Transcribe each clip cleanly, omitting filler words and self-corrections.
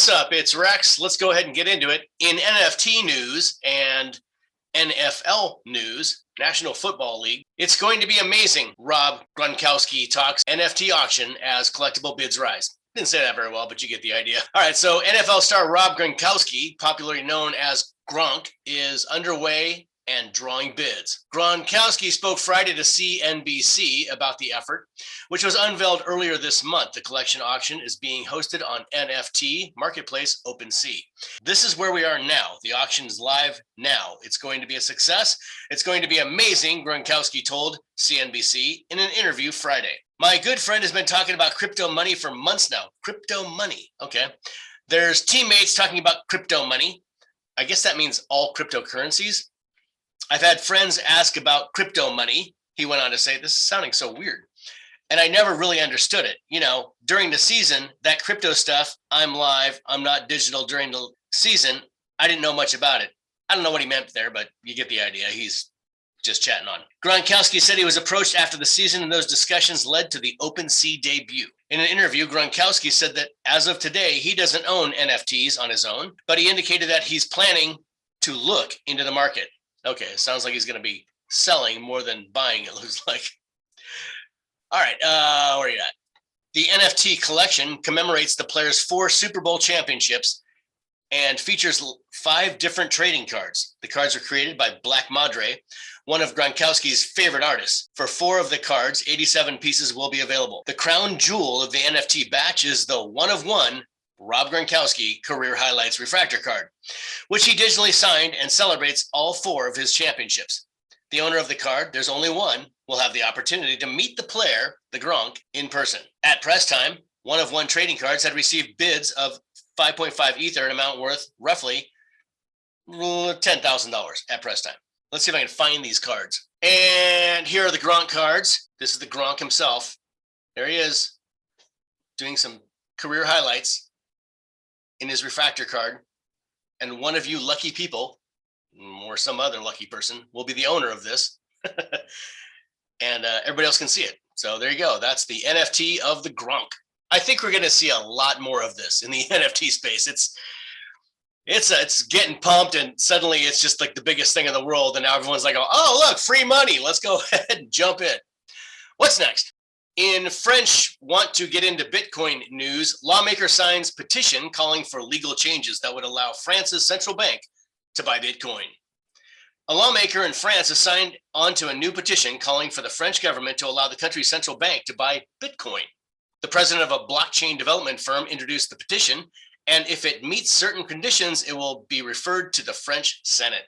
What's up? It's Rex. Let's go ahead and get into it. In NFT news and NFL news, National Football League, it's going to be amazing. Rob Gronkowski talks NFT auction as collectible bids rise. Didn't say that very well, but you get the idea. All right, so NFL star Rob Gronkowski, popularly known as Gronk, is underway and drawing bids. Gronkowski spoke Friday to CNBC about the effort, which was unveiled earlier this month. The collection auction is being hosted on NFT marketplace OpenSea. This is where we are now. The auction is live now. It's going to be a success. It's going to be amazing, Gronkowski told CNBC in an interview Friday. My good friend has been talking about crypto money for months now. Crypto money, okay. There's teammates talking about crypto money. I guess that means all cryptocurrencies. I've had friends ask about crypto money. He went on to say, this is sounding so weird. And I never really understood it. You know, during the season, that crypto stuff, I'm live, I'm not digital during the season. I didn't know much about it. I don't know what he meant there, but you get the idea. He's just chatting on. Gronkowski said he was approached after the season, and those discussions led to the OpenSea debut. In an interview, Gronkowski said that as of today, he doesn't own NFTs on his own, but he indicated that he's planning to look into the market. Okay, it sounds like he's going to be selling more than buying, it looks like. All right, where are you at? The NFT collection commemorates the players' 4 Super Bowl championships and features 5 different trading cards. The cards were created by Black Madre, one of Gronkowski's favorite artists. For 4 of the cards, 87 pieces will be available. The crown jewel of the NFT batch is the one-of-one Rob Gronkowski Career Highlights Refractor card, which he digitally signed and celebrates all 4 of his championships. The owner of the card, there's only one, will have the opportunity to meet the player, the Gronk, in person. At press time, one-of-one trading cards had received bids of 5.5 Ether, an amount worth roughly $10,000 at press time. Let's see if I can find these cards. And here are the Gronk cards. This is the Gronk himself. There he is, doing some career highlights in his refractor card. And one of you lucky people, or some other lucky person, will be the owner of this. And everybody else can see it. So there you go. That's the NFT of the Gronk. I think we're going to see a lot more of this in the NFT space. It's getting pumped, and suddenly it's just like the biggest thing in the world. And now everyone's like, oh, look, free money. Let's go ahead and jump in. What's next? In French, want to get into Bitcoin news, lawmaker signs petition calling for legal changes that would allow France's central bank to buy Bitcoin. A lawmaker in France has signed onto a new petition calling for the French government to allow the country's central bank to buy Bitcoin. The president of a blockchain development firm introduced the petition, and if it meets certain conditions, it will be referred to the French Senate.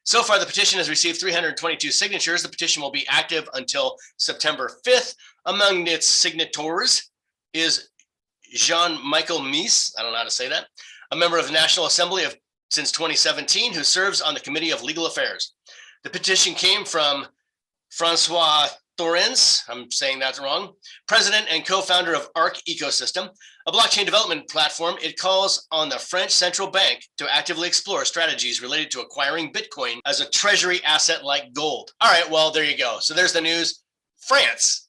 So far, the petition has received 322 signatures. The petition will be active until September 5th. Among its signatories is Jean-Michel Mies, I don't know how to say that, a member of the National Assembly since 2017, who serves on the Committee of Legal Affairs. The petition came from Francois Thorens, I'm saying that's wrong, president and co-founder of ARC Ecosystem, a blockchain development platform. It calls on the French central bank to actively explore strategies related to acquiring Bitcoin as a treasury asset like gold. All right, well, there you go. So there's the news. France,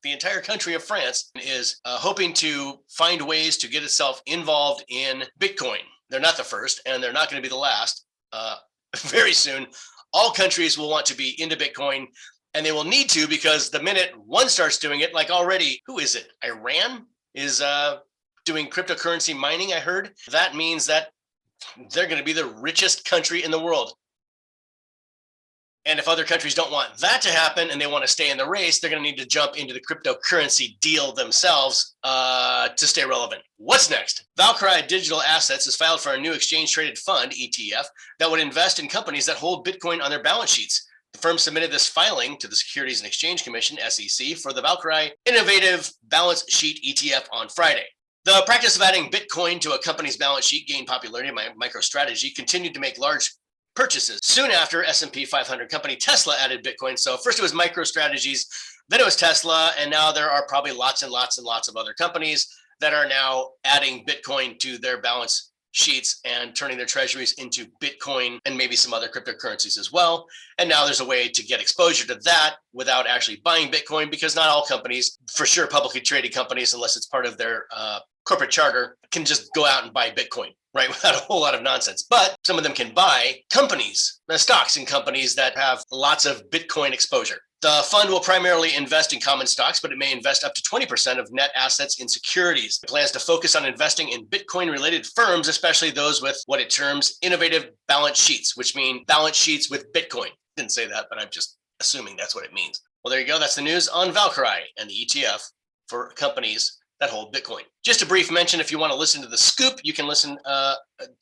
the entire country of France, is hoping to find ways to get itself involved in Bitcoin. They're not the first, and they're not going to be the last. Very soon, all countries will want to be into Bitcoin. And they will need to, because the minute one starts doing it, like already, who is it? Iran is doing cryptocurrency mining, I heard. That means that they're going to be the richest country in the world. And if other countries don't want that to happen and they want to stay in the race, they're going to need to jump into the cryptocurrency deal themselves to stay relevant. What's next? Valkyrie Digital Assets has filed for a new exchange-traded fund, ETF, that would invest in companies that hold Bitcoin on their balance sheets. The firm submitted this filing to the Securities and Exchange Commission, SEC, for the Valkyrie Innovative Balance Sheet ETF on Friday. The practice of adding Bitcoin to a company's balance sheet gained popularity. MicroStrategy continued to make large purchases soon after S&P 500 company Tesla added Bitcoin. So first it was MicroStrategy's, then it was Tesla, and now there are probably lots and lots and lots of other companies that are now adding Bitcoin to their balance sheets and turning their treasuries into Bitcoin and maybe some other cryptocurrencies as well. And now there's a way to get exposure to that without actually buying Bitcoin, because not all companies, for sure publicly traded companies, unless it's part of their corporate charter can just go out and buy Bitcoin, right? Without a whole lot of nonsense. But some of them can buy companies, stocks in companies that have lots of Bitcoin exposure. The fund will primarily invest in common stocks, but it may invest up to 20% of net assets in securities. It plans to focus on investing in Bitcoin-related firms, especially those with what it terms innovative balance sheets, which mean balance sheets with Bitcoin. Didn't say that, but I'm just assuming that's what it means. Well, there you go. That's the news on Valkyrie and the ETF for companies that hold Bitcoin. Just a brief mention, if you want to listen to the scoop, you can listen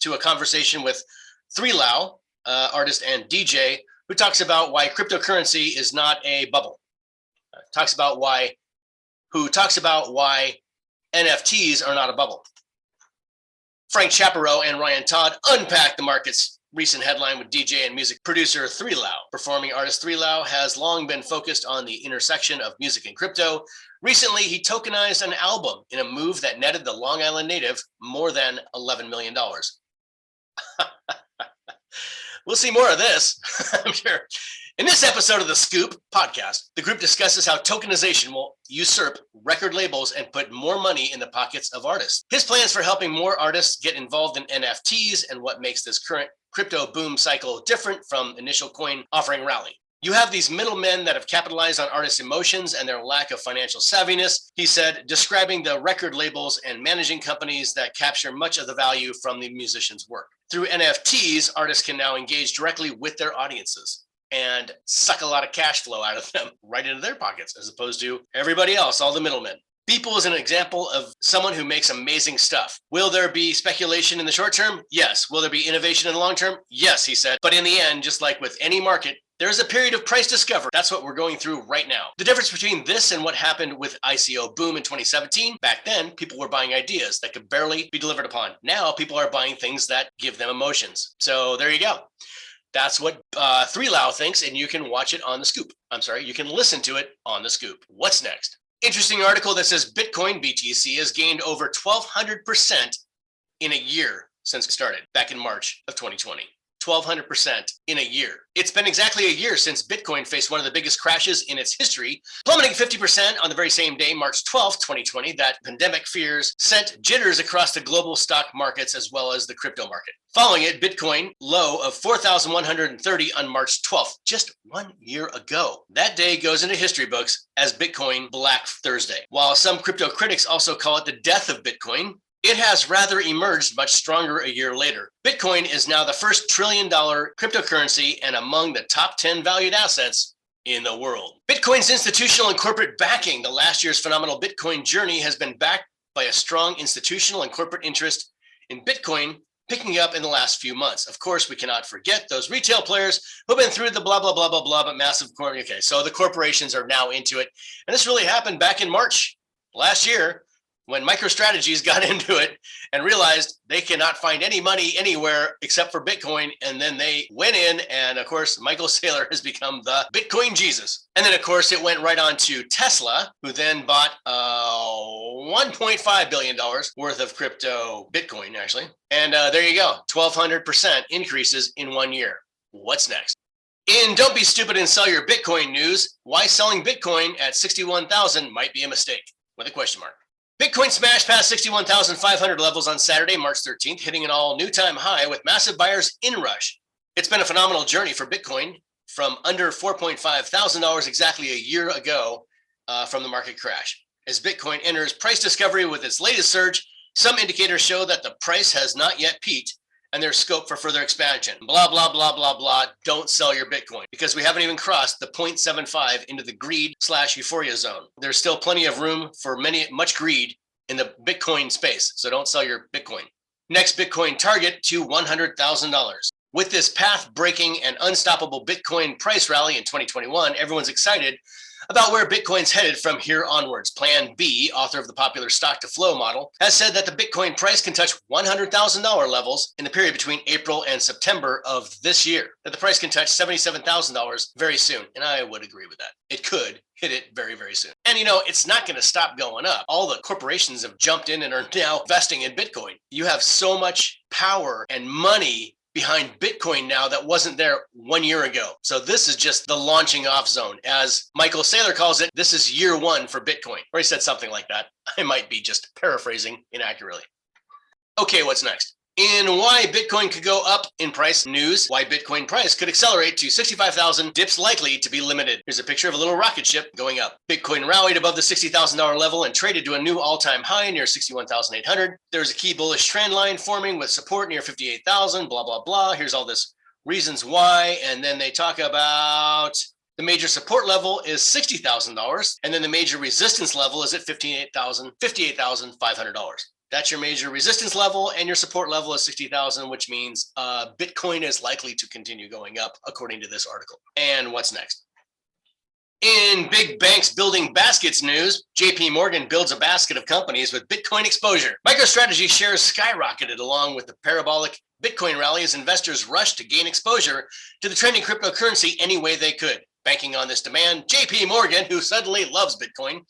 to a conversation with 3Lau, artist and DJ, who talks about why cryptocurrency is not a bubble. Talks about why NFTs are not a bubble. Frank Chaparro and Ryan Todd unpack the market's recent headline with DJ and music producer 3Lau. Performing artist 3Lau has long been focused on the intersection of music and crypto. Recently, he tokenized an album in a move that netted the Long Island native more than $11 million. We'll see more of this, I'm sure. In this episode of the Scoop podcast, the group discusses how tokenization will usurp record labels and put more money in the pockets of artists. His plans for helping more artists get involved in NFTs and what makes this current crypto boom cycle different from initial coin offering rally. You have these middlemen that have capitalized on artists' emotions and their lack of financial savviness, he said, describing the record labels and managing companies that capture much of the value from the musician's work. Through NFTs, artists can now engage directly with their audiences and suck a lot of cash flow out of them right into their pockets, as opposed to everybody else, all the middlemen. Beeple is an example of someone who makes amazing stuff. Will there be speculation in the short term? Yes. Will there be innovation in the long term? Yes, he said. But in the end, just like with any market, there is a period of price discovery. That's what we're going through right now. The difference between this and what happened with ICO boom in 2017, back then, people were buying ideas that could barely be delivered upon. Now, people are buying things that give them emotions. So there you go. That's what 3Lau thinks, and you can watch it on the Scoop. I'm sorry, you can listen to it on the Scoop. What's next? Interesting article that says Bitcoin BTC has gained over 1,200% in a year since it started back in March of 2020. 1,200% in a year. It's been exactly a year since Bitcoin faced one of the biggest crashes in its history, plummeting 50% on the very same day, March 12th, 2020, that pandemic fears sent jitters across the global stock markets as well as the crypto market. Following it, Bitcoin low of 4,130 on March 12th, just 1 year ago. That day goes into history books as Bitcoin Black Thursday. While some crypto critics also call it the death of Bitcoin, it has rather emerged much stronger a year later. Bitcoin is now the first trillion-dollar cryptocurrency and among the top 10 valued assets in the world. Bitcoin's institutional and corporate backing. The last year's phenomenal Bitcoin journey has been backed by a strong institutional and corporate interest in Bitcoin picking up in the last few months. Of course, we cannot forget those retail players who've been through the blah, blah, blah, blah, blah, but massive. Okay, so the corporations are now into it. And this really happened back in March last year, when MicroStrategies got into it and realized they cannot find any money anywhere except for Bitcoin. And then they went in, and of course, Michael Saylor has become the Bitcoin Jesus. And then, of course, it went right on to Tesla, who then bought $1.5 billion worth of crypto Bitcoin, actually. And there you go, 1,200% increases in 1 year. What's next? In Don't Be Stupid and Sell Your Bitcoin news, why selling Bitcoin at 61,000 might be a mistake, with a question mark. Bitcoin smashed past 61,500 levels on Saturday, March 13th, hitting an all-new-time high with massive buyers in rush. It's been a phenomenal journey for Bitcoin from under $4,500 exactly a year ago from the market crash. As Bitcoin enters price discovery with its latest surge, some indicators show that the price has not yet peaked and there's scope for further expansion. Blah, blah, blah, blah, blah. Don't sell your Bitcoin because we haven't even crossed the 0.75 into the greed/euphoria zone. There's still plenty of room for much greed in the Bitcoin space. So don't sell your Bitcoin. Next Bitcoin target to $100,000. With this path-breaking and unstoppable Bitcoin price rally in 2021, everyone's excited about where Bitcoin's headed from here onwards. Plan B, author of the popular stock to flow model, has said that the Bitcoin price can touch $100,000 levels in the period between April and September of this year. That the price can touch $77,000 very soon. And I would agree with that. It could hit it very, very soon. And you know, it's not going to stop going up. All the corporations have jumped in and are now investing in Bitcoin. You have so much power and money behind Bitcoin now that wasn't there 1 year ago. So this is just the launching off zone. As Michael Saylor calls it, this is year one for Bitcoin. Or he said something like that. I might be just paraphrasing inaccurately. Okay, what's next? In why Bitcoin could go up in price news, why Bitcoin price could accelerate to 65,000, dips likely to be limited. Here's a picture of a little rocket ship going up. Bitcoin rallied above the $60,000 level and traded to a new all-time high near 61,800. There's a key bullish trend line forming with support near 58,000, blah, blah, blah. Here's all this reasons why. And then they talk about the major support level is $60,000. And then the major resistance level is at $58,500. That's your major resistance level, and your support level is 60,000, which means Bitcoin is likely to continue going up, according to this article. And what's next? In big banks building baskets news, JP Morgan builds a basket of companies with Bitcoin exposure. MicroStrategy shares skyrocketed along with the parabolic Bitcoin rally as investors rushed to gain exposure to the trending cryptocurrency any way they could. Banking on this demand, JP Morgan, who suddenly loves Bitcoin,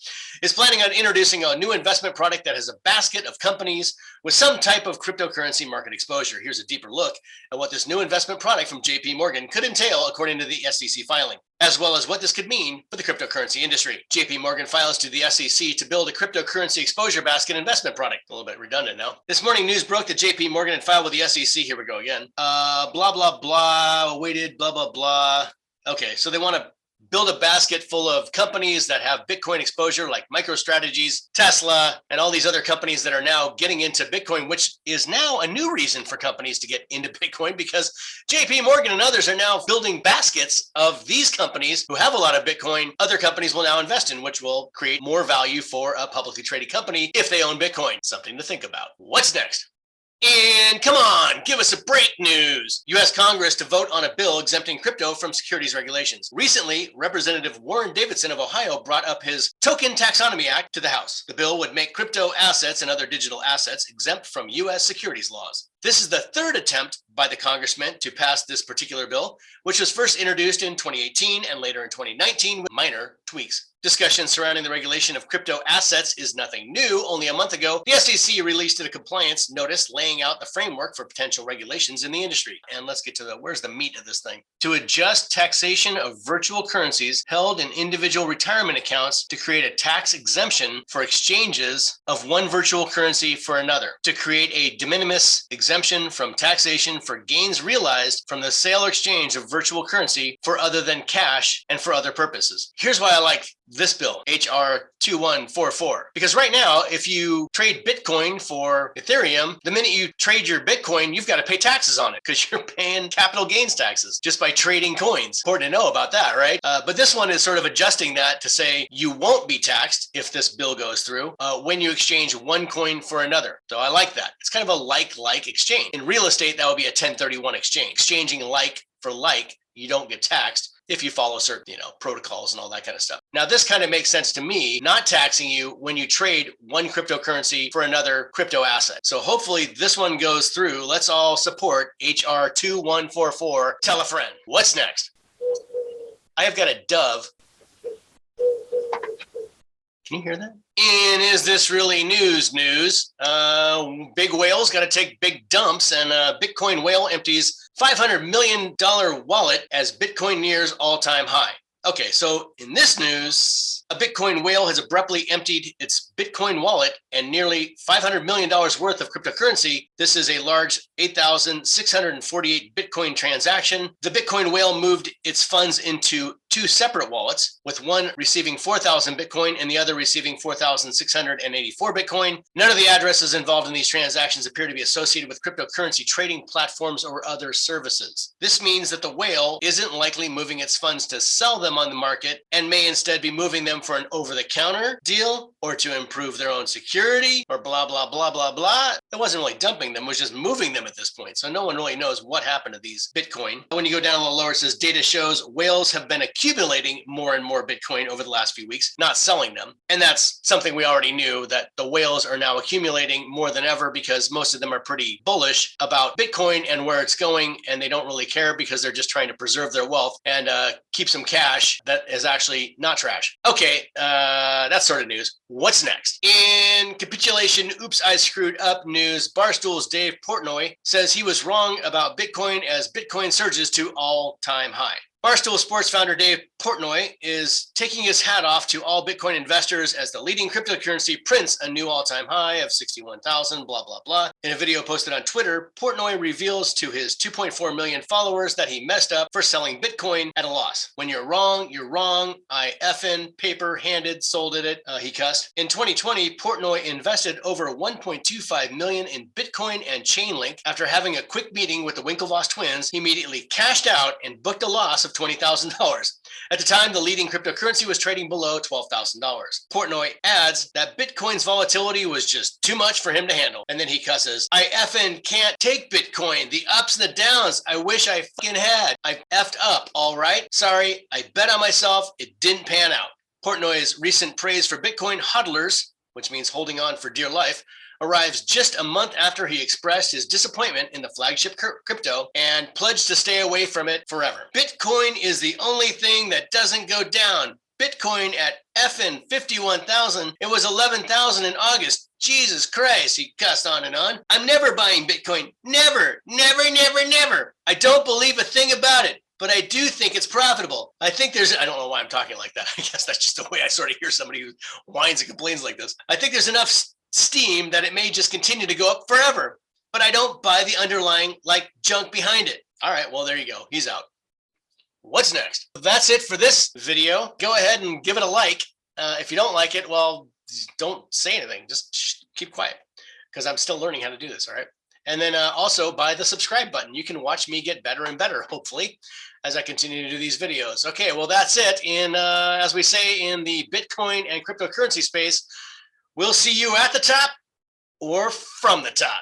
is planning on introducing a new investment product that has a basket of companies with some type of cryptocurrency market exposure. Here's a deeper look at what this new investment product from JP Morgan could entail according to the SEC filing, as well as what this could mean for the cryptocurrency industry. JP Morgan files to the SEC to build a cryptocurrency exposure basket investment product. A little bit redundant now. This morning news broke that JP Morgan had filed with the SEC. Here we go again. Blah, blah, blah, awaited, blah, blah, blah. Okay, so they want to build a basket full of companies that have Bitcoin exposure like MicroStrategies, Tesla, and all these other companies that are now getting into Bitcoin, which is now a new reason for companies to get into Bitcoin because JP Morgan and others are now building baskets of these companies who have a lot of Bitcoin. Other companies will now invest in, which will create more value for a publicly traded company if they own Bitcoin. Something to think about. What's next? And come on, give us a break news. U.S. Congress to vote on a bill exempting crypto from securities regulations. Recently, Representative Warren Davidson of Ohio brought up his Token Taxonomy Act to the House. The bill would make crypto assets and other digital assets exempt from U.S. securities laws. This is the third attempt by the congressman to pass this particular bill, which was first introduced in 2018 and later in 2019 with minor tweaks. Discussion surrounding the regulation of crypto assets is nothing new. Only a month ago, the SEC released a compliance notice laying out the framework for potential regulations in the industry. And let's get to where's the meat of this thing? To adjust taxation of virtual currencies held in individual retirement accounts to create a tax exemption for exchanges of one virtual currency for another. To create a de minimis exemption from taxation for gains realized from the sale or exchange of virtual currency for other than cash and for other purposes. Here's why I like this bill, HR 2144. Because right now, if you trade Bitcoin for Ethereum, the minute you trade your Bitcoin, you've got to pay taxes on it because you're paying capital gains taxes just by trading coins. Important to know about that, right? But this one is sort of adjusting that to say you won't be taxed if this bill goes through when you exchange one coin for another. So I like that. It's kind of a like exchange. In real estate, that would be a 1031 exchange. Exchanging like for like, you don't get taxed if you follow certain, protocols and all that kind of stuff. Now, this kind of makes sense to me, not taxing you when you trade one cryptocurrency for another crypto asset. So hopefully this one goes through. Let's all support HR 2144. Tell a friend. What's next? I have got a dove. Can you hear that? And is this really news? Big whales got to take big dumps, and a Bitcoin whale empties $500 million wallet as Bitcoin nears all-time high. Okay, so in this news, a Bitcoin whale has abruptly emptied its Bitcoin wallet and nearly $500 million worth of cryptocurrency. This is a large 8,648 Bitcoin transaction. The Bitcoin whale moved its funds into two separate wallets, with one receiving 4,000 Bitcoin and the other receiving 4,684 Bitcoin. None of the addresses involved in these transactions appear to be associated with cryptocurrency trading platforms or other services. This means that the whale isn't likely moving its funds to sell them on the market and may instead be moving them for an over-the-counter deal or to improve their own security or blah, blah, blah, blah, blah. It wasn't really dumping them, it was just moving them at this point. So no one really knows what happened to these Bitcoin. When you go down a little lower, it says data shows whales have been accumulating accumulating more and more Bitcoin over the last few weeks, not selling them. And that's something we already knew, that the whales are now accumulating more than ever because most of them are pretty bullish about Bitcoin and where it's going, and they don't really care because they're just trying to preserve their wealth and keep some cash that is actually not trash. Okay, that's sort of news. What's next? In capitulation, oops, I screwed up news, Barstool's Dave Portnoy says he was wrong about Bitcoin as Bitcoin surges to all-time high. Barstool Sports founder Dave Portnoy is taking his hat off to all Bitcoin investors as the leading cryptocurrency prints a new all-time high of 61,000, blah, blah, blah. In a video posted on Twitter, Portnoy reveals to his 2.4 million followers that he messed up for selling Bitcoin at a loss. When you're wrong, you're wrong. I effing paper-handed sold it, he cussed. In 2020, Portnoy invested over 1.25 million in Bitcoin and Chainlink. After having a quick meeting with the Winklevoss twins, he immediately cashed out and booked a loss of $20,000. At the time, the leading cryptocurrency was trading below $12,000. Portnoy adds that Bitcoin's volatility was just too much for him to handle. And then he cusses, I effing can't take Bitcoin. The ups and the downs, I wish I fucking had. I effed up, all right? Sorry, I bet on myself. It didn't pan out. Portnoy's recent praise for Bitcoin hodlers, which means holding on for dear life, arrives just a month after he expressed his disappointment in the flagship crypto and pledged to stay away from it forever. Bitcoin is the only thing that doesn't go down. Bitcoin at effing 51,000. It was 11,000 in August. Jesus Christ, he cussed on and on. I'm never buying Bitcoin. Never, never, never, never. I don't believe a thing about it. But I do think it's profitable. I think I don't know why I'm talking like that. I guess that's just the way I sort of hear somebody who whines and complains like this. I think there's enough steam that it may just continue to go up forever, but I don't buy the underlying junk behind it. All right, well, there you go. He's out. What's next? That's it for this video. Go ahead and give it a like. If you don't like it, well, don't say anything. Just keep quiet because I'm still learning how to do this, all right? And then also buy the subscribe button. You can watch me get better and better, hopefully, as I continue to do these videos. Okay, well, that's it. As we say in the Bitcoin and cryptocurrency space, we'll see you at the top or from the top.